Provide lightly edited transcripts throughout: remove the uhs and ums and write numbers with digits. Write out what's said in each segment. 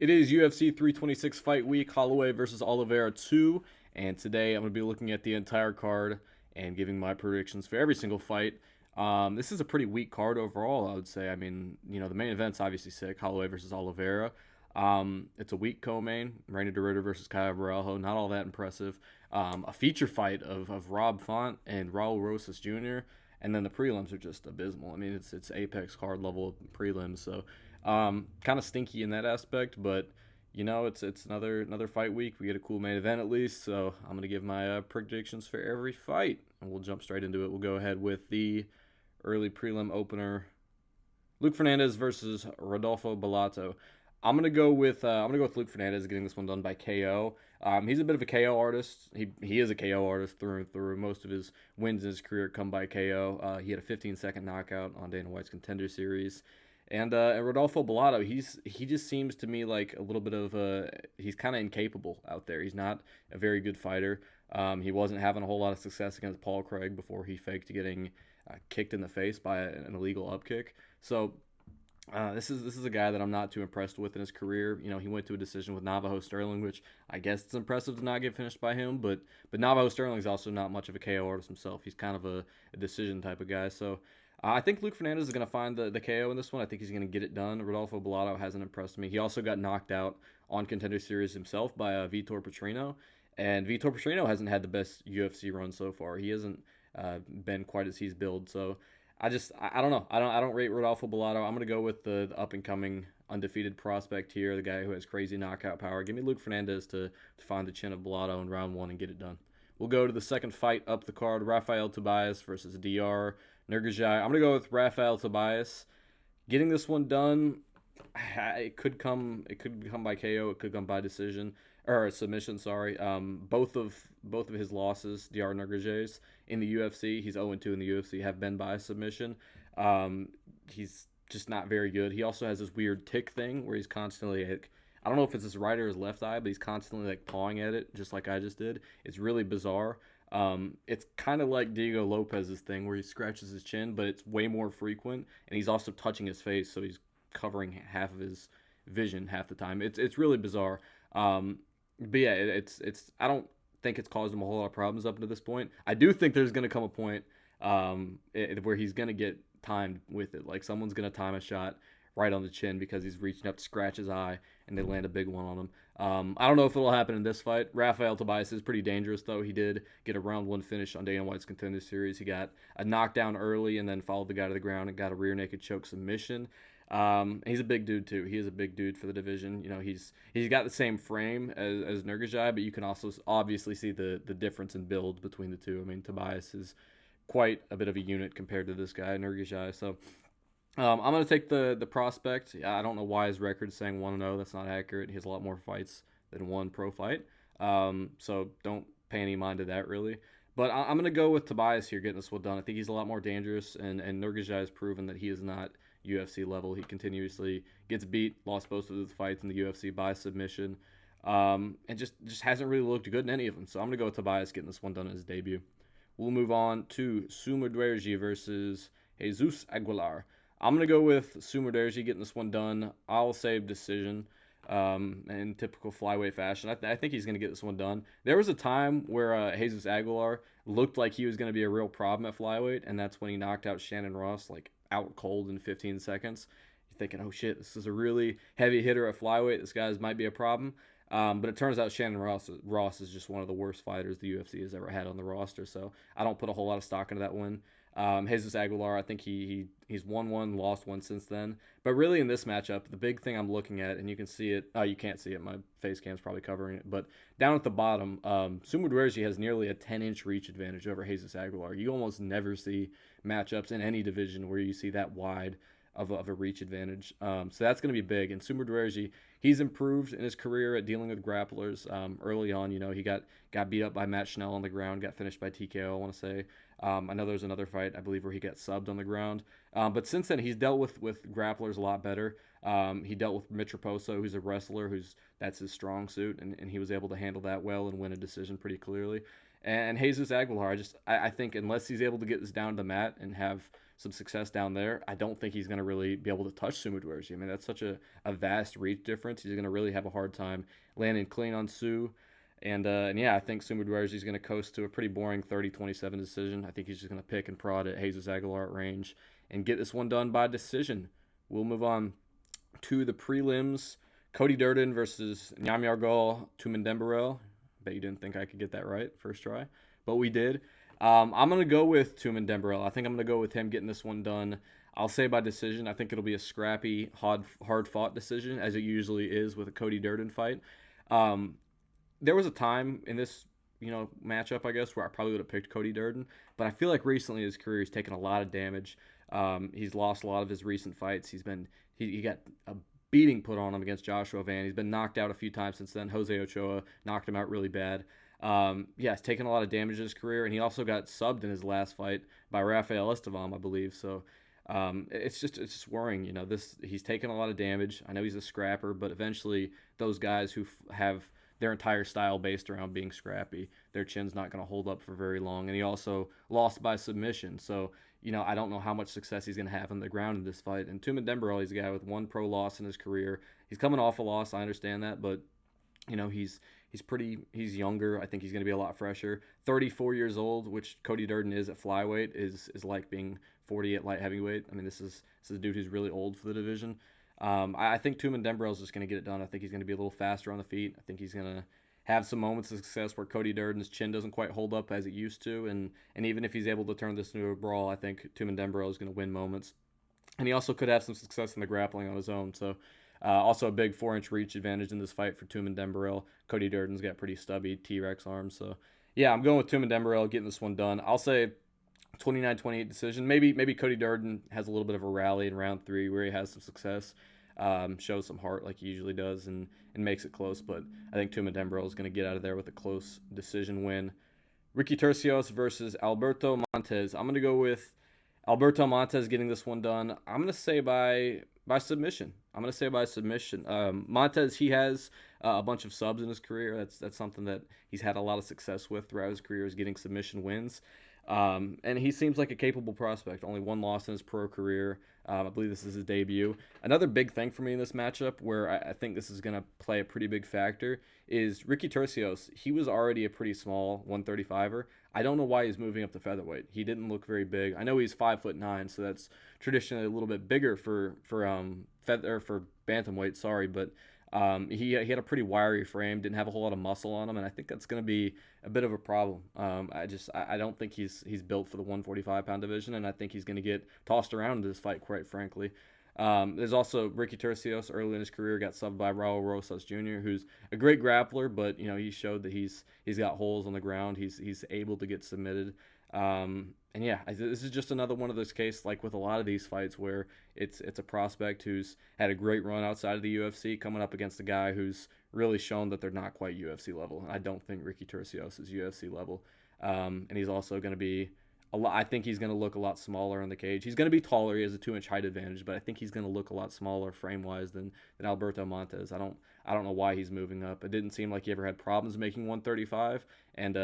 It is UFC 326 fight week, Holloway versus Oliveira 2, and today I'm going to be looking at the entire card and giving my predictions for every single fight. This is a pretty weak card overall, I would say. I mean, the main event's obviously sick, Holloway versus Oliveira. It's a weak co-main, Reinier de Ridder versus Caio Borralho, not all that impressive. A feature fight of Rob Font and Raul Rosas Jr., and then the prelims are just abysmal. I mean, it's apex card level prelims, so kind of stinky in that aspect. But it's another fight week. We get a cool main event at least, so I'm gonna give my predictions for every fight, and we'll jump straight into it. We'll go ahead with the early prelim opener: Luke Fernandez versus Rodolfo Bellato. I'm gonna go with Luke Fernandez getting this one done by KO. He's a bit of a KO artist. He is a KO artist through and through. Most of his wins in his career come by KO. He had a 15-second knockout on Dana White's Contender Series. And Rodolfo Bellato, he just seems to me like a little bit of he's kind of incapable out there. He's not a very good fighter. He wasn't having a whole lot of success against Paul Craig before he faked getting kicked in the face by an illegal upkick. So this is a guy that I'm not too impressed with in his career. He went to a decision with Navajo Sterling, which I guess it's impressive to not get finished by him. But Navajo Sterling's also not much of a KO artist himself. He's kind of a decision type of guy. So I think Luke Fernandez is going to find the KO in this one. I think he's going to get it done. Rodolfo Bellato hasn't impressed me. He also got knocked out on Contender Series himself by Vitor Petrino. And Vitor Petrino hasn't had the best UFC run so far. He hasn't been quite as he's billed. So I don't know. I don't rate Rodolfo Bellato. I'm gonna go with the up and coming undefeated prospect here, the guy who has crazy knockout power. Give me Luke Fernandez to find the chin of Bellato in round one and get it done. We'll go to the second fight up the card: Rafael Tobias versus Dr. Nurgajai. I'm gonna go with Rafael Tobias getting this one done. It could come by KO. It could come by decision or submission. Sorry. Both of his losses, Dr. Nurgajai's, in the UFC, he's 0-2 in the UFC, have been by submission. He's just not very good. He also has this weird tick thing where he's constantly like, I don't know if it's his right or his left eye, but he's constantly like pawing at it, just like I just did. It's really bizarre. It's kind of like Diego Lopez's thing where he scratches his chin, but it's way more frequent, and he's also touching his face, so he's covering half of his vision half the time. It's really bizarre. But yeah, it's I don't think it's caused him a whole lot of problems up to this point. I do think there's going to come a point where he's going to get timed with it. Like someone's going to time a shot right on the chin because he's reaching up to scratch his eye and they land a big one on him. I don't know if it'll happen in this fight. Rafael Tobias is pretty dangerous, though. He did get a round one finish on Dana White's Contender Series. He got a knockdown early and then followed the guy to the ground and got a rear naked choke submission. He's a big dude too. He is a big dude for the division. He's got the same frame as Nurgajai, but you can also obviously see the difference in build between the two. I mean, Tobias is quite a bit of a unit compared to this guy, Nurgajai. So I'm gonna take the prospect. I don't know why his record is saying 1-0. That's not accurate. He has a lot more fights than one pro fight. So don't pay any mind to that really. But I'm gonna go with Tobias here getting this one done. I think he's a lot more dangerous, and Nurgajai has proven that he is not UFC level. He continuously gets beat, lost both of his fights in the UFC by submission, and just hasn't really looked good in any of them. So I'm gonna go with Tobias getting this one done in his debut. We'll move on to Sumer Dwergi versus Jesus Aguilar. I'm gonna go with Sumer Dwergi getting this one done. I'll say decision. In typical flyweight fashion, I think he's going to get this one done. There was a time where Jesus Aguilar looked like he was going to be a real problem at flyweight, and that's when he knocked out Shannon Ross like out cold in 15 seconds. You're thinking, oh shit, this is a really heavy hitter at flyweight. This guy might be a problem. But it turns out Shannon Ross is just one of the worst fighters the UFC has ever had on the roster. So I don't put a whole lot of stock into that win. Jesus Aguilar, I think he's won one, lost one since then. But really in this matchup, the big thing I'm looking at, and you can see it, you can't see it, my face cam's probably covering it, but down at the bottom, Sumer Dwergi has nearly a 10-inch reach advantage over Jesus Aguilar. You almost never see matchups in any division where you see that wide of a reach advantage. So that's going to be big. And Sumer Dwergi, he's improved in his career at dealing with grapplers. Early on, he got beat up by Matt Schnell on the ground, got finished by TKO, I want to say. I know there's another fight, I believe, where he got subbed on the ground. But since then, he's dealt with grapplers a lot better. He dealt with Mitch Raposo, who's a wrestler, that's his strong suit, and he was able to handle that well and win a decision pretty clearly. And Jesus Aguilar, I think unless he's able to get this down to the mat and have some success down there, I don't think he's going to really be able to touch Sue Mudaerji. I mean, that's such a vast reach difference. He's going to really have a hard time landing clean on Sue. And yeah, I think Sue Mudaerji is going to coast to a pretty boring 30-27 decision. I think he's just going to pick and prod at Jesus Aguilar at range and get this one done by decision. We'll move on to the prelims. Cody Durden versus Nyamyargal Tumendemberel. Bet you didn't think I could get that right first try, but we did. I'm going to go with Tumendemberel. I think I'm going to go with him getting this one done. I'll say by decision. I think it'll be a scrappy, hard-fought decision, as it usually is with a Cody Durden fight. There was a time in this, matchup, I guess, where I probably would have picked Cody Durden, but I feel like recently in his career he's taken a lot of damage. He's lost a lot of his recent fights. He got a beating put on him against Joshua Van. He's been knocked out a few times since then. Jose Ochoa knocked him out really bad. He's taken a lot of damage in his career, and he also got subbed in his last fight by Rafael Estevam, I believe. So it's just worrying. He's taken a lot of damage. I know he's a scrapper, but eventually those guys who have their entire style based around being scrappy, their chin's not going to hold up for very long. And he also lost by submission. So, I don't know how much success he's going to have on the ground in this fight. And Tumendemberel, he's a guy with one pro loss in his career. He's coming off a loss, I understand that, but he's younger. I think he's going to be a lot fresher. 34 years old, which Cody Durden is at flyweight, is like being 40 at light heavyweight. I mean, this is a dude who's really old for the division. I think Tumendemberel is just going to get it done. I think he's going to be a little faster on the feet. I think he's going to have some moments of success where Cody Durden's chin doesn't quite hold up as it used to, and even if he's able to turn this into a brawl, I think Tumendemberel is going to win moments. And he also could have some success in the grappling on his own. So also a big 4-inch reach advantage in this fight for Tumendemberel. Cody Durden's got pretty stubby T-Rex arms. So yeah, I'm going with Tumendemberel getting this one done. I'll say 29-28 decision. Maybe Cody Durden has a little bit of a rally in round 3 where he has some success, shows some heart like he usually does, and makes it close. But I think Tumendemberel is going to get out of there with a close decision win. Ricky Turcios versus Alberto Montes. I'm going to go with Alberto Montes getting this one done. I'm going to say by submission. Montes, he has a bunch of subs in his career. That's something that he's had a lot of success with throughout his career, is getting submission wins. And he seems like a capable prospect. Only one loss in his pro career. I believe this is his debut. Another big thing for me in this matchup, where I think this is going to play a pretty big factor, is Ricky Turcios. He was already a pretty small 135er. I don't know why he's moving up to featherweight. He didn't look very big. I know he's 5'9", so that's traditionally a little bit bigger for bantamweight. Sorry, but he had a pretty wiry frame, didn't have a whole lot of muscle on him, and I think that's going to be a bit of a problem. I don't think he's built for the 145-pound division, and I think he's going to get tossed around in this fight, quite frankly. There's also Ricky Turcios early in his career got subbed by Raul Rosas Jr., who's a great grappler, but he showed that he's got holes on the ground. He's able to get submitted. And yeah, this is just another one of those cases, like with a lot of these fights, where it's a prospect who's had a great run outside of the UFC coming up against a guy who's really shown that they're not quite UFC level. And I don't think Ricky Turcios is UFC level. And he's also going to be I think he's going to look a lot smaller in the cage. He's going to be taller. He has a 2-inch height advantage, but I think he's going to look a lot smaller frame-wise than Alberto Montes. I don't know why he's moving up. It didn't seem like he ever had problems making 135, and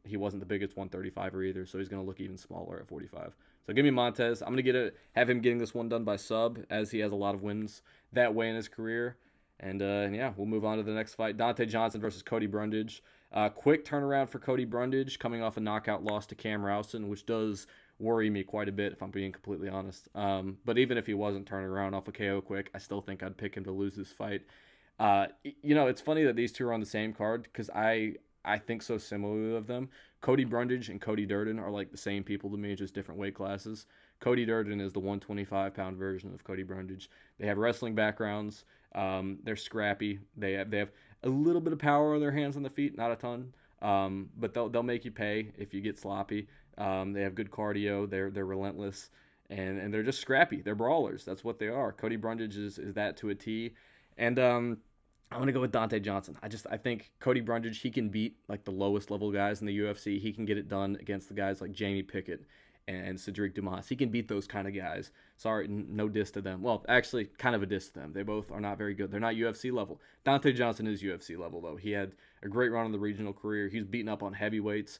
he wasn't the biggest 135er either, so he's going to look even smaller at 45. So give me Montes. I'm going to have him getting this one done by sub, as he has a lot of wins that way in his career. And yeah, we'll move on to the next fight. Dante Johnson versus Cody Brundage. Quick turnaround for Cody Brundage, coming off a knockout loss to Cam Rowson, which does worry me quite a bit, if I'm being completely honest. But even if he wasn't turning around off a KO quick, I still think I'd pick him to lose this fight. It's funny that these two are on the same card, because I think so similarly of them. Cody Brundage and Cody Durden are like the same people to me, just different weight classes. Cody Durden is the 125-pound version of Cody Brundage. They have wrestling backgrounds. They're scrappy. They have a little bit of power on their hands and the feet, not a ton. But they'll make you pay if you get sloppy. They have good cardio. They're relentless, and they're just scrappy. They're brawlers. That's what they are. Cody Brundage is that to a T. And I'm gonna go with Dante Johnson. I think Cody Brundage, he can beat like the lowest level guys in the UFC. He can get it done against the guys like Jamie Pickett and Cedric Dumas. He can beat those kind of guys. Sorry, no diss to them. Well, actually, kind of a diss to them. They both are not very good. They're not UFC level. Dante Johnson is UFC level, though. He had a great run in the regional career. He's beaten up on heavyweights,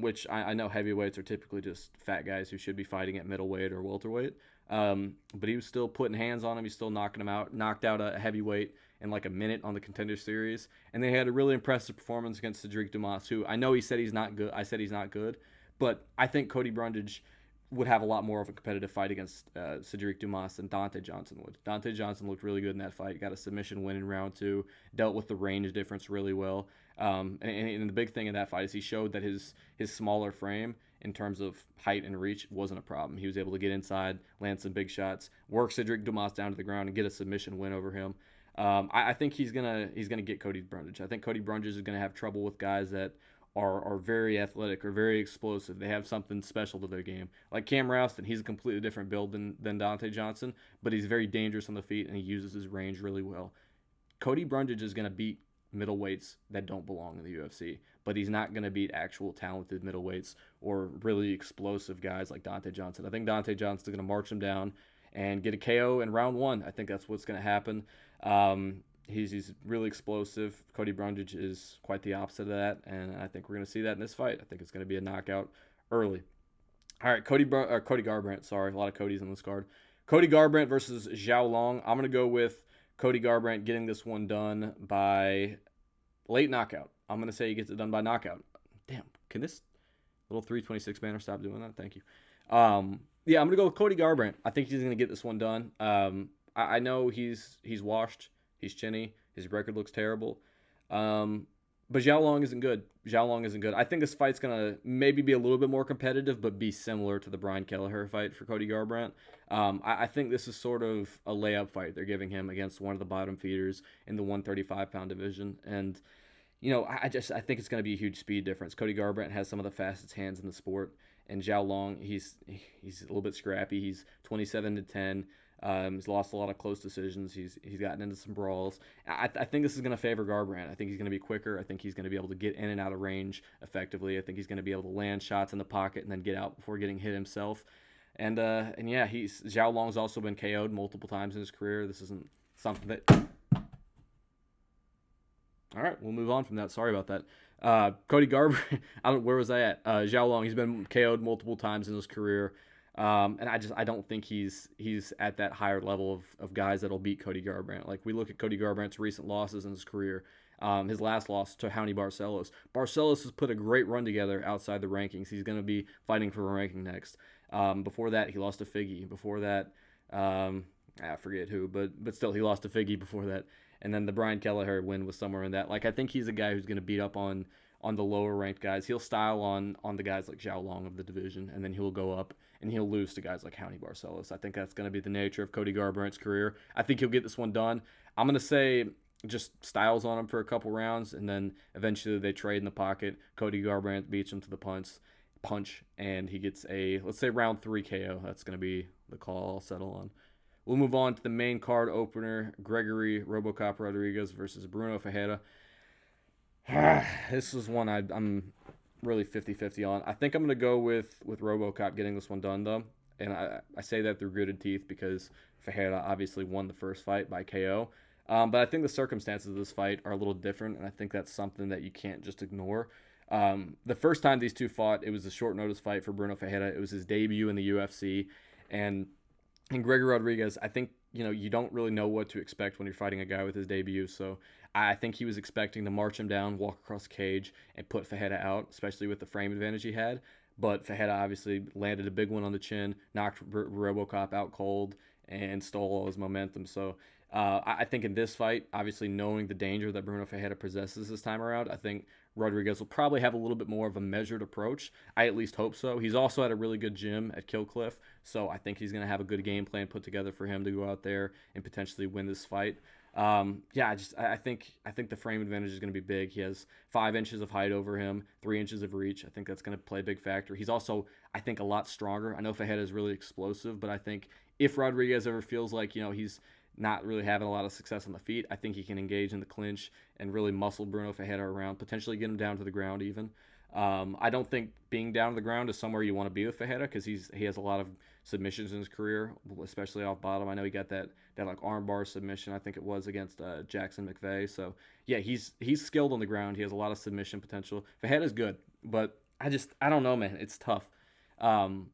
which I know heavyweights are typically just fat guys who should be fighting at middleweight or welterweight. But he was still putting hands on him. He's still knocking him out. Knocked out a heavyweight in like a minute on the Contender Series. And they had a really impressive performance against Cedric Dumas, who I know he said he's not good. I said he's not good. But I think Cody Brundage would have a lot more of a competitive fight against Cedric Dumas than Dante Johnson would. Dante Johnson looked really good in that fight. Got a submission win in round 2. Dealt with the range difference really well. And the big thing in that fight is he showed that his smaller frame in terms of height and reach wasn't a problem. He was able to get inside, land some big shots, work Cedric Dumas down to the ground, and get a submission win over him. I think he's gonna get Cody Brundage. I think Cody Brundage is gonna have trouble with guys that are very athletic or very explosive. They have something special to their game. Like Cam Rowston, he's a completely different build than Dante Johnson, but he's very dangerous on the feet and he uses his range really well. Cody Brundage is gonna beat middleweights that don't belong in the UFC, but he's not going to beat actual talented middleweights or really explosive guys like Dante Johnson. I think Dante Johnson's going to march him down and get a KO in round 1. I think that's what's going to happen. He's really explosive. Cody Brundage is quite the opposite of that, and I think we're going to see that in this fight. I think it's going to be a knockout early. All right, Cody Garbrandt. Sorry, a lot of Codys on this card. Cody Garbrandt versus Zhao Long. I'm going to go with Cody Garbrandt getting this one done by late knockout. I'm going to say he gets it done by knockout. Damn, can this little 326 banner stop doing that? Thank you. Yeah, I'm going to go with Cody Garbrandt. I think he's going to get this one done. I know he's washed. He's chinny. His record looks terrible. But Zhao Long isn't good. I think this fight's going to maybe be a little bit more competitive, but be similar to the Brian Kelleher fight for Cody Garbrandt. I think this is sort of a layup fight they're giving him against one of the bottom feeders in the 135-pound division. And, I think it's going to be a huge speed difference. Cody Garbrandt has some of the fastest hands in the sport. And Zhao Long, he's a little bit scrappy. He's 27-10. He's lost a lot of close decisions. He's gotten into some brawls. I think this is going to favor Garbrandt. I think he's going to be quicker. I think he's going to be able to get in and out of range effectively. I think he's going to be able to land shots in the pocket and then get out before getting hit himself. And yeah, Zhao Long's also been KO'd multiple times in his career. This isn't something that. All right, we'll move on from that. Sorry about that. Cody Garbrandt. Where was I at? Zhao Long. He's been KO'd multiple times in his career. And I don't think he's at that higher level of guys that'll beat Cody Garbrandt. Like, we look at Cody Garbrandt's recent losses in his career. His last loss to Raoni Barcelos. Barcelos has put a great run together outside the rankings. He's going to be fighting for a ranking next. Before that, he lost to Figgy. Before that, I forget who, but still, he lost to Figgy before that. And then the Brian Kelleher win was somewhere in that. Like, I think he's a guy who's going to beat up on the lower ranked guys. He'll style on the guys like Zhao Long of the division, and then he'll go up and he'll lose to guys like Raoni Barcelos. I think that's going to be the nature of Cody Garbrandt's career. I think he'll get this one done. I'm going to say just styles on him for a couple rounds, and then eventually they trade in the pocket. Cody Garbrandt beats him to the punch, and he gets a, let's say, round 3 KO. That's going to be the call I'll settle on. We'll move on to the main card opener, Gregory Robocop Rodrigues versus Brunno Ferreira. This is one I'm really 50-50 on. I think I'm going to go with Robocop getting this one done, though. And I say that through gritted teeth because Ferreira obviously won the first fight by KO. But I think the circumstances of this fight are a little different, and I think that's something that you can't just ignore. The first time these two fought, it was a short notice fight for Brunno Ferreira. It was his debut in the UFC. And Gregory Rodrigues, I think, you don't really know what to expect when you're fighting a guy with his debut. So I think he was expecting to march him down, walk across the cage, and put Ferreira out, especially with the frame advantage he had. But Ferreira obviously landed a big one on the chin, knocked Robocop out cold, and stole all his momentum. So I think in this fight, obviously knowing the danger that Brunno Ferreira possesses this time around, I think Rodrigues will probably have a little bit more of a measured approach. I at least hope so. He's also at a really good gym at Killcliff, so I think he's going to have a good game plan put together for him to go out there and potentially win this fight. I think the frame advantage is going to be big. He has 5 inches of height over him, 3 inches of reach. I think that's going to play a big factor. He's also, I think, a lot stronger. I know Ferreira is really explosive, but I think if Rodrigues ever feels like, he's not really having a lot of success on the feet, I think he can engage in the clinch and really muscle Brunno Ferreira around, potentially get him down to the ground even. I don't think being down to the ground is somewhere you want to be with Ferreira because he has a lot of submissions in his career, especially off bottom. I know he got that like armbar submission. I think it was against Jackson McVeigh. So yeah, he's skilled on the ground. He has a lot of submission potential. Ferreira's good, but I don't know, man. It's tough. Um,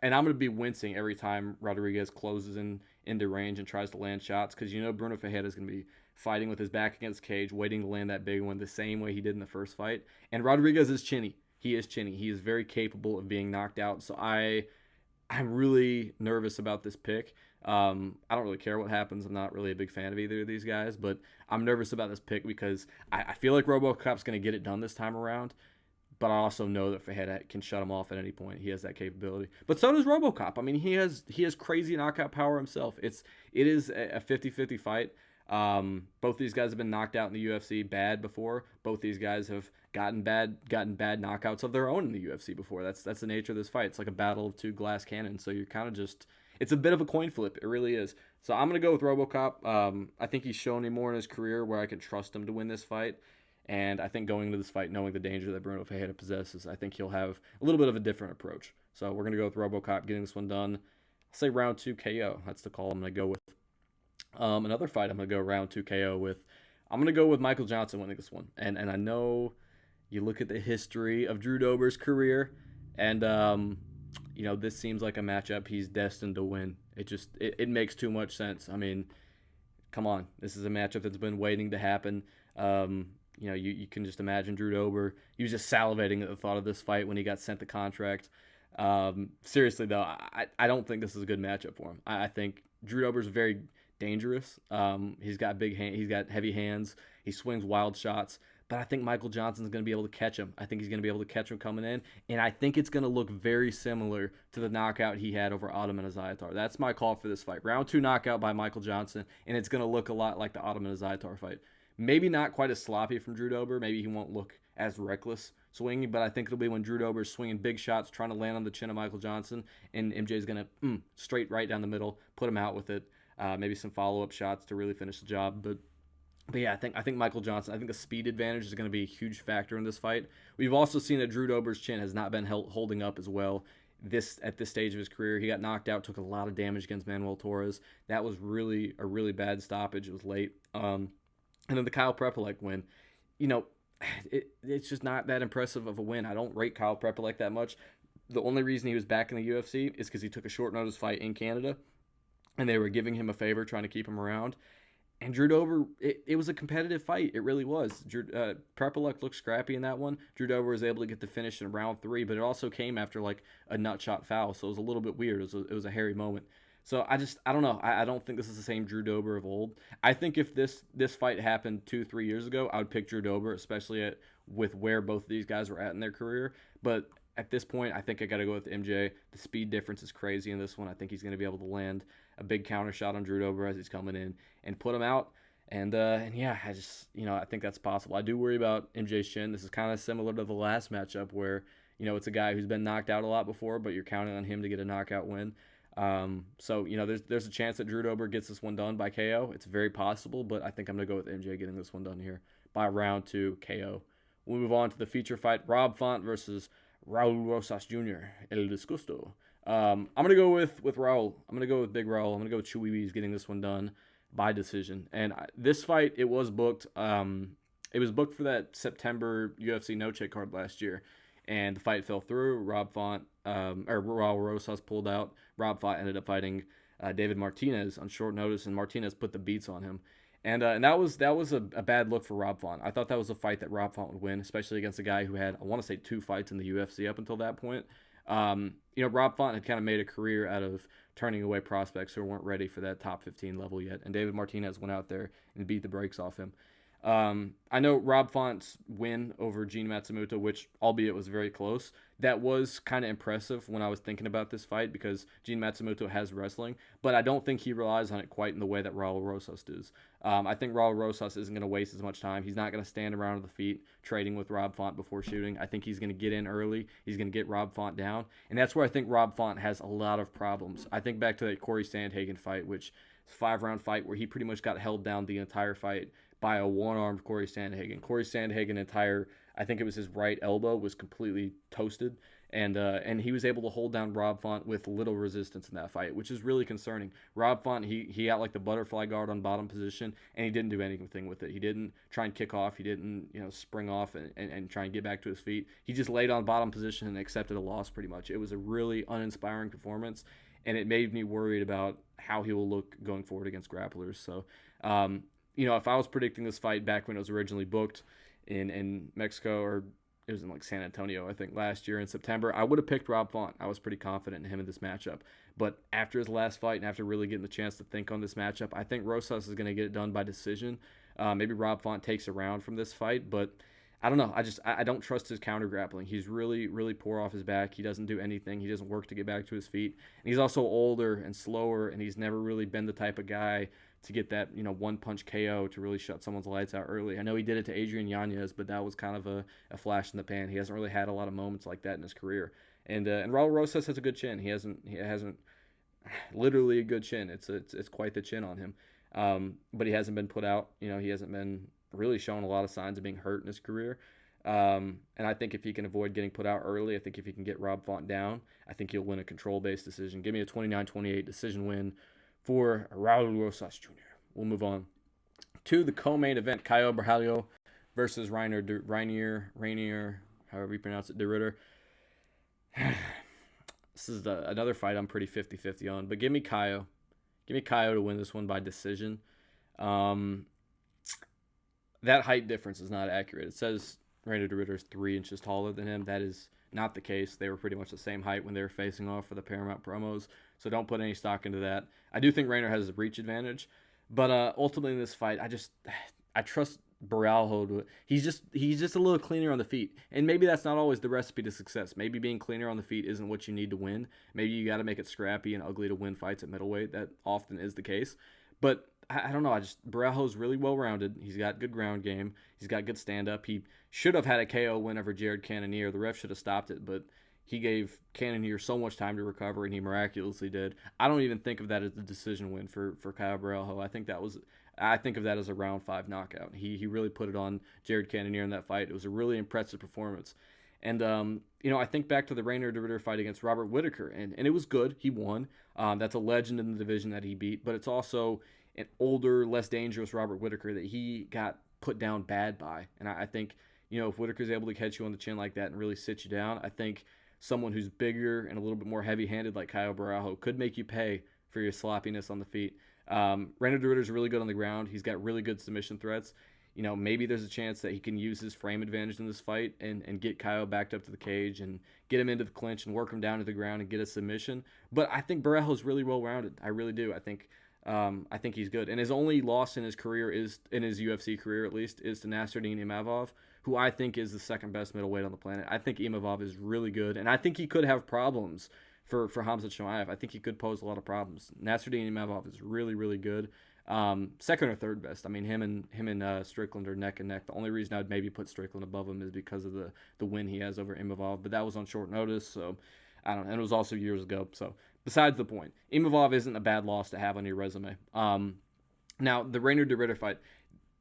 and I'm going to be wincing every time Rodrigues closes into range and tries to land shots because Brunno Ferreira is going to be fighting with his back against the cage, waiting to land that big one the same way he did in the first fight. And Rodrigues is chinny. He is chinny. He is very capable of being knocked out. So I'm really nervous about this pick. I don't really care what happens. I'm not really a big fan of either of these guys, but I'm nervous about this pick because I feel like RoboCop's going to get it done this time around. But I also know that Ferreira can shut him off at any point. He has that capability. But so does RoboCop. I mean, he has crazy knockout power himself. It is a 50-50 fight. Both these guys have been knocked out in the UFC bad before. Both these guys have gotten bad knockouts of their own in the UFC before. That's the nature of this fight. It's like a battle of two glass cannons. So you're kind of it's a bit of a coin flip. It really is. So I'm gonna go with RoboCop. I think he's shown me more in his career where I can trust him to win this fight. And I think going into this fight, knowing the danger that Brunno Ferreira possesses, I think he'll have a little bit of a different approach. So we're going to go with RoboCop getting this one done. I'll say round 2 KO. That's the call I'm going to go with. Another fight I'm going to go round 2 KO with. I'm going to go with Michael Johnson winning this one. And I know you look at the history of Drew Dober's career, and this seems like a matchup he's destined to win. It makes too much sense. I mean, come on. This is a matchup that's been waiting to happen. You can just imagine Drew Dober. He was just salivating at the thought of this fight when he got sent the contract. Seriously, though, I don't think this is a good matchup for him. I think Drew Dober's very dangerous. He's got he's got heavy hands. He swings wild shots. But I think Michael Johnson's going to be able to catch him. I think he's going to be able to catch him coming in. And I think it's going to look very similar to the knockout he had over Ottoman Azayatar. That's my call for this fight. Round 2 knockout by Michael Johnson. And it's going to look a lot like the Ottoman Azayatar fight. Maybe not quite as sloppy from Drew Dober. Maybe he won't look as reckless swinging, but I think it'll be when Drew Dober's swinging big shots, trying to land on the chin of Michael Johnson, and MJ's going to straight right down the middle, put him out with it. Maybe some follow-up shots to really finish the job. But yeah, I think Michael Johnson, I think the speed advantage is going to be a huge factor in this fight. We've also seen that Drew Dober's chin has not been holding up as well at this stage of his career. He got knocked out, took a lot of damage against Manuel Torres. That was really a really bad stoppage. It was late. And then the Kyle Prepolek win, it's just not that impressive of a win. I don't rate Kyle Prepolek that much. The only reason he was back in the UFC is because he took a short notice fight in Canada, and they were giving him a favor, trying to keep him around. And Drew Dober, it was a competitive fight. It really was. Prepolek looked scrappy in that one. Drew Dober was able to get the finish in round 3, but it also came after like a nut shot foul, so it was a little bit weird. It was a hairy moment. So I don't know. I don't think this is the same Drew Dober of old. I think if this fight happened 2-3 years ago, I would pick Drew Dober, especially with where both of these guys were at in their career. But at this point, I think I got to go with MJ. The speed difference is crazy in this one. I think he's going to be able to land a big counter shot on Drew Dober as he's coming in and put him out. And yeah, I think that's possible. I do worry about MJ's chin. This is kind of similar to the last matchup where, it's a guy who's been knocked out a lot before, but you're counting on him to get a knockout win. So there's a chance that Drew Dober gets this one done by KO. It's very possible, but I think I'm gonna go with MJ getting this one done here by round 2 KO. We'll move on to the feature fight: Rob Font versus Raul Rosas Jr. El Disgusto. I'm gonna go with Raul. I'm gonna go with Big Raul. I'm gonna go with Chewy Wees getting this one done by decision. And this fight, it was booked. It was booked for that September UFC No Check card last year. And the fight fell through. Raul Rosas pulled out. Rob Font ended up fighting David Martinez on short notice, and Martinez put the beats on him. And that was a bad look for Rob Font. I thought that was a fight that Rob Font would win, especially against a guy who had, I want to say, 2 fights in the UFC up until that point. Rob Font had kind of made a career out of turning away prospects who weren't ready for that top 15 level yet. And David Martinez went out there and beat the brakes off him. I know Rob Font's win over Gene Matsumoto, which, albeit was very close, that was kind of impressive when I was thinking about this fight because Gene Matsumoto has wrestling, but I don't think he relies on it quite in the way that Raul Rosas does. I think Raul Rosas isn't going to waste as much time. He's not going to stand around at the feet trading with Rob Font before shooting. I think he's going to get in early. He's going to get Rob Font down, and that's where I think Rob Font has a lot of problems. I think back to that Corey Sandhagen fight, which is a 5-round fight where he pretty much got held down the entire fight by a one-armed Corey Sandhagen. Corey Sandhagen entire, I think it was his right elbow was completely toasted, and he was able to hold down Rob Font with little resistance in that fight, which is really concerning. Rob Font, he got like the butterfly guard on bottom position, and he didn't do anything with it. He didn't try and kick off. He didn't spring off and try and get back to his feet. He just laid on bottom position and accepted a loss pretty much. It was a really uninspiring performance, and it made me worried about how he will look going forward against grapplers. So, if I was predicting this fight back when it was originally booked in Mexico, or it was in like San Antonio, I think, last year in September, I would have picked Rob Font. I was pretty confident in him in this matchup. But after his last fight and after really getting the chance to think on this matchup, I think Rosas is going to get it done by decision. Maybe Rob Font takes a round from this fight, but I don't know. I don't trust his counter grappling. He's really, really poor off his back. He doesn't do anything. He doesn't work to get back to his feet. And he's also older and slower, and he's never really been the type of guy to get that one-punch KO to really shut someone's lights out early. I know he did it to Adrian Yanez, but that was kind of a flash in the pan. He hasn't really had a lot of moments like that in his career. And Raul Rosas has a good chin. He hasn't literally a good chin. It's quite the chin on him. But he hasn't been put out. He hasn't been really showing a lot of signs of being hurt in his career. And I think if he can avoid getting put out early, I think if he can get Rob Font down, I think he'll win a control-based decision. Give me a 29-28 decision win for Raul Rosas Jr. We'll move on to the co-main event, Caio Borralho versus Reinier, however you pronounce it, de Ridder. This is another fight I'm pretty 50-50 on, but give me Caio. Give me Caio to win this one by decision. That height difference is not accurate. It says Reinier de Ridder is 3 inches taller than him. That is not the case. They were pretty much the same height when they were facing off for the Paramount promos, so don't put any stock into that. I do think Reinier has a reach advantage, but ultimately in this fight, I trust Borralho. He's just a little cleaner on the feet, and maybe that's not always the recipe to success. Maybe being cleaner on the feet isn't what you need to win. Maybe you got to make it scrappy and ugly to win fights at middleweight. That often is the case, but I don't know. Borralho's really well-rounded. He's got good ground game. He's got good stand-up. He should have had a KO win over Jared Cannonier. The ref should have stopped it, but he gave Cannonier so much time to recover, and he miraculously did. I don't even think of that as a decision win for Caio Borralho. I think of that as a round 5 knockout. He really put it on Jared Cannonier in that fight. It was a really impressive performance. And, I think back to the Reinier de Ridder fight against Robert Whittaker, and it was good. He won. That's a legend in the division that he beat, but it's also an older, less dangerous Robert Whittaker that he got put down bad by. And I think, if Whittaker's able to catch you on the chin like that and really sit you down, I think someone who's bigger and a little bit more heavy-handed like Caio Borralho could make you pay for your sloppiness on the feet. Reinier de Ridder's really good on the ground. He's got really good submission threats. Maybe there's a chance that he can use his frame advantage in this fight and get Caio backed up to the cage and get him into the clinch and work him down to the ground and get a submission. But I think Borralho's really well-rounded. I really do. I think he's good. And his only loss in his career in his UFC career at least, is to Nasruddin Imavov, who I think is the second best middleweight on the planet. I think Imavov is really good, and I think he could have problems for Khamzat Chimaev. I think he could pose a lot of problems. Nasruddin Imavov is really, really good. Second or third best. I mean, him and Strickland are neck and neck. The only reason I'd maybe put Strickland above him is because of the win he has over Imavov, but that was on short notice, so I don't know. And it was also years ago, so besides the point. Imavov isn't a bad loss to have on your resume. Now, the Reinier de Ridder fight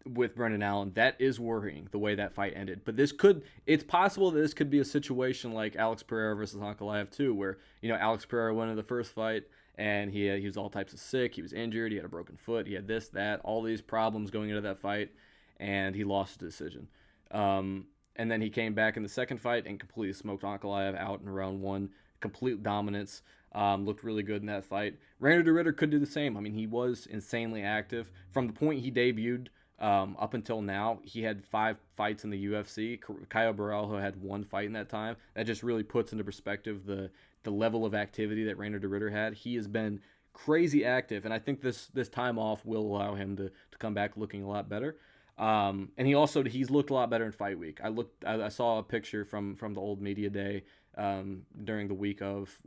with Brendan Allen, that is worrying, the way that fight ended. But it's possible that this could be a situation like Alex Pereira versus Ankalaev 2, where, Alex Pereira won in the first fight, and he was all types of sick, he was injured, he had a broken foot, he had this, that, all these problems going into that fight, and he lost the decision. And then he came back in the second fight and completely smoked Ankalaev out in round 1, complete dominance. Looked really good in that fight. Reinier de Ridder could do the same. I mean, he was insanely active. From the point he debuted up until now, he had 5 fights in the UFC. Caio Borralho had 1 fight in that time. That just really puts into perspective the level of activity that Reinier de Ridder had. He has been crazy active, and I think this time off will allow him to come back looking a lot better. And he's looked a lot better in fight week. I saw a picture from the old media day during the week of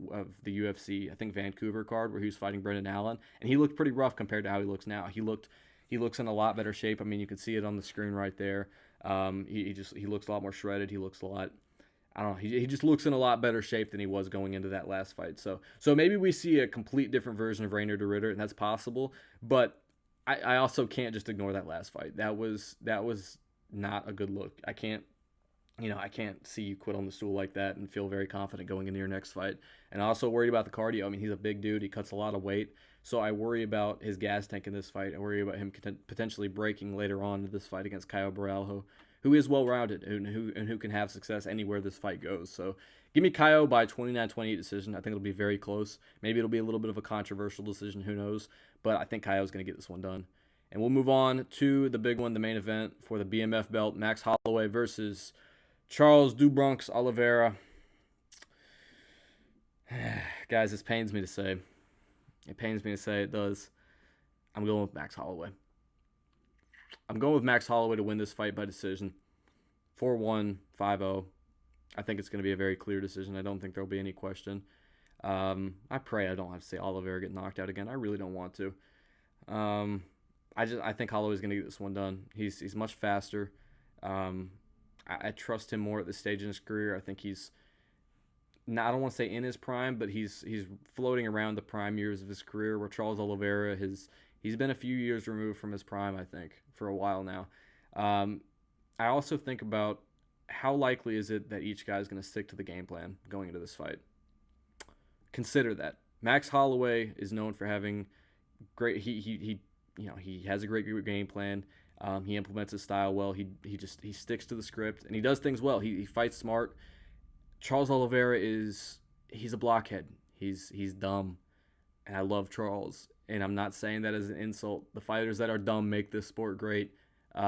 the UFC, I think Vancouver card, where he was fighting Brendan Allen, and he looked pretty rough compared to how he looks now. He looks in a lot better shape. I mean, you can see it on the screen right there. He looks a lot more shredded. He looks a lot, I don't know, he just looks in a lot better shape than he was going into that last fight. So maybe we see a complete different version of Reinier de Ridder, and that's possible. But I also can't just ignore that last fight. That was not a good look. I I can't see you quit on the stool like that and feel very confident going into your next fight. And I also worried about the cardio. I mean, he's a big dude. He cuts a lot of weight. So I worry about his gas tank in this fight. I worry about him potentially breaking later on in this fight against Caio Borralho, who is well-rounded and who can have success anywhere this fight goes. So give me Caio by 29-28 decision. I think it'll be very close. Maybe it'll be a little bit of a controversial decision. Who knows? But I think Caio's going to get this one done. And we'll move on to the big one, the main event for the BMF belt, Max Holloway versus Charles Bronx Oliveira. Guys, this pains me to say. It pains me to say, it does. I'm going with Max Holloway. I'm going with Max Holloway to win this fight by decision. 4-1, 5-0. I think it's going to be a very clear decision. I don't think there'll be any question. I pray I don't have to see Oliveira get knocked out again. I really don't want to. I think Holloway's going to get this one done. He's much faster. I trust him more at this stage in his career. I think he's not, I don't want to say in his prime, but he's floating around the prime years of his career, where Charles Oliveira he's been a few years removed from his prime, I think, for a while now. I also think about how likely is it that each guy is going to stick to the game plan going into this fight. Consider that Max Holloway is known for having great. He has a great game plan. He implements his style well. He sticks to the script and he does things well. He fights smart. Charles Oliveira he's a blockhead. He's dumb, and I love Charles. And I'm not saying that as an insult. The fighters that are dumb make this sport great.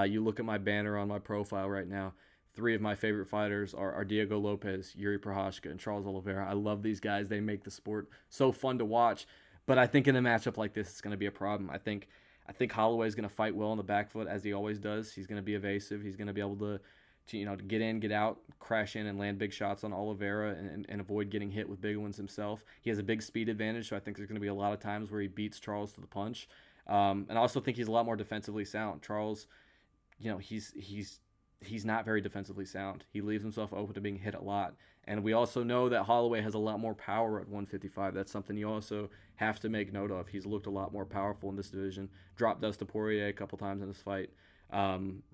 You look at my banner on my profile right now. 3 of my favorite fighters are Diego Lopez, Yuri Prochazka, and Charles Oliveira. I love these guys. They make the sport so fun to watch. But I think in a matchup like this, it's going to be a problem. I think Holloway's going to fight well on the back foot, as he always does. He's going to be evasive. He's going to be able to get in, get out, crash in, and land big shots on Oliveira and avoid getting hit with big ones himself. He has a big speed advantage, so I think there's going to be a lot of times where he beats Charles to the punch. And I also think he's a lot more defensively sound. Charles, he's not very defensively sound. He leaves himself open to being hit a lot. And we also know that Holloway has a lot more power at 155. That's something you also have to make note of. He's looked a lot more powerful in this division. Dropped Dustin Poirier a couple times in this fight.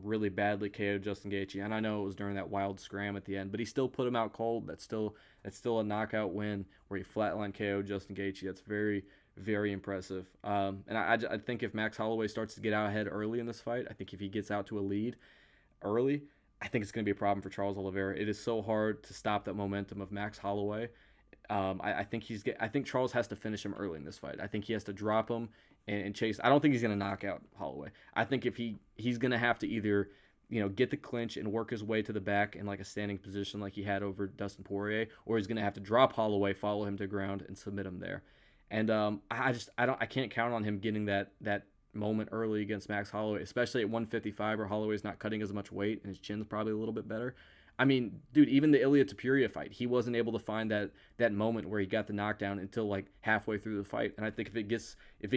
Really badly KO'd Justin Gaethje. And I know it was during that wild scram at the end, but he still put him out cold. That's still a knockout win where he flatline KO'd Justin Gaethje. That's very, very impressive. And I think if Max Holloway starts to get out ahead early in this fight, I think if he gets out to a lead early, I think it's going to be a problem for Charles Oliveira. It is so hard to stop that momentum of Max Holloway. I think Charles has to finish him early in this fight. I think he has to drop him and chase. I don't think he's going to knock out Holloway. I think if he's going to have to either get the clinch and work his way to the back in like a standing position like he had over Dustin Poirier, or he's going to have to drop Holloway, follow him to ground, and submit him there. And I can't count on him getting that moment early against Max Holloway, especially at 155 where Holloway's not cutting as much weight and his chin's probably a little bit better. I mean, dude, even the Ilia Topuria fight, he wasn't able to find that moment where he got the knockdown until like halfway through the fight. And I think if it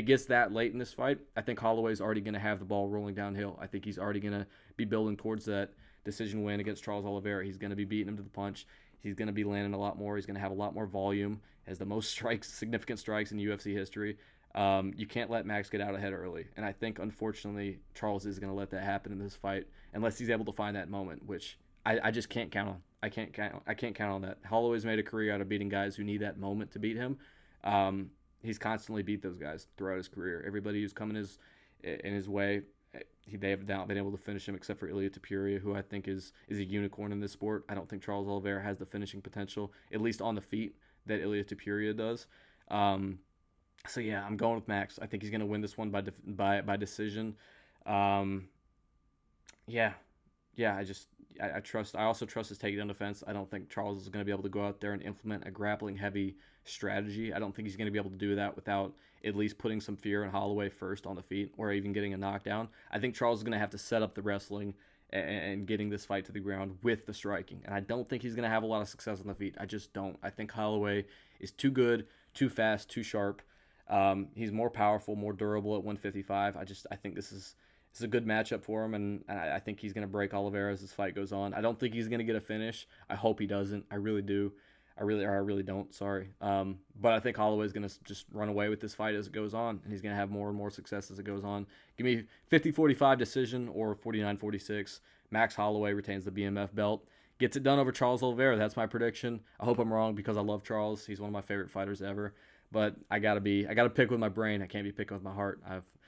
gets that late in this fight, I think Holloway's already going to have the ball rolling downhill. I think he's already going to be building towards that decision win against Charles Oliveira. He's going to be beating him to the punch. He's going to be landing a lot more. He's going to have a lot more volume. Has the most significant strikes in UFC history. You can't let Max get out ahead early. And I think, unfortunately, Charles is going to let that happen in this fight unless he's able to find that moment, which I just can't count on. I can't count on that. Holloway's made a career out of beating guys who need that moment to beat him. He's constantly beat those guys throughout his career. Everybody who's come in his way, they have not been able to finish him except for Ilia Topuria, who I think is a unicorn in this sport. I don't think Charles Oliveira has the finishing potential, at least on the feet, that Ilia Topuria does. So yeah, I'm going with Max. I think he's going to win this one by decision. I trust. I also trust his takedown defense. I don't think Charles is going to be able to go out there and implement a grappling heavy strategy. I don't think he's going to be able to do that without at least putting some fear in Holloway first on the feet, or even getting a knockdown. I think Charles is going to have to set up the wrestling and getting this fight to the ground with the striking. And I don't think he's going to have a lot of success on the feet. I just don't. I think Holloway is too good, too fast, too sharp. He's more powerful, more durable at 155. I think this is a good matchup for him, and I think he's going to break Oliveira as this fight goes on. I don't think he's going to get a finish. I hope he doesn't. I really do. I really don't. Sorry. But I think Holloway's going to just run away with this fight as it goes on, and he's going to have more and more success as it goes on. Give me 50-45 decision or 49-46. Max Holloway retains the BMF belt. gets it done over Charles Oliveira. That's my prediction. I hope I'm wrong because I love Charles. He's one of my favorite fighters ever. But I gotta pick with my brain. I can't be picking with my heart.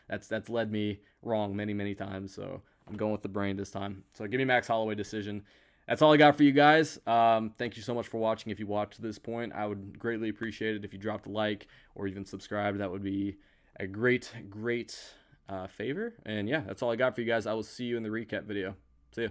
That's led me wrong many times. So I'm going with the brain this time. So give me Max Holloway decision. That's all I got for you guys. Thank you so much for watching. If you watched to this point, I would greatly appreciate it if you dropped a like or even subscribed. That would be a great favor. And yeah, that's all I got for you guys. I will see you in the recap video. See ya.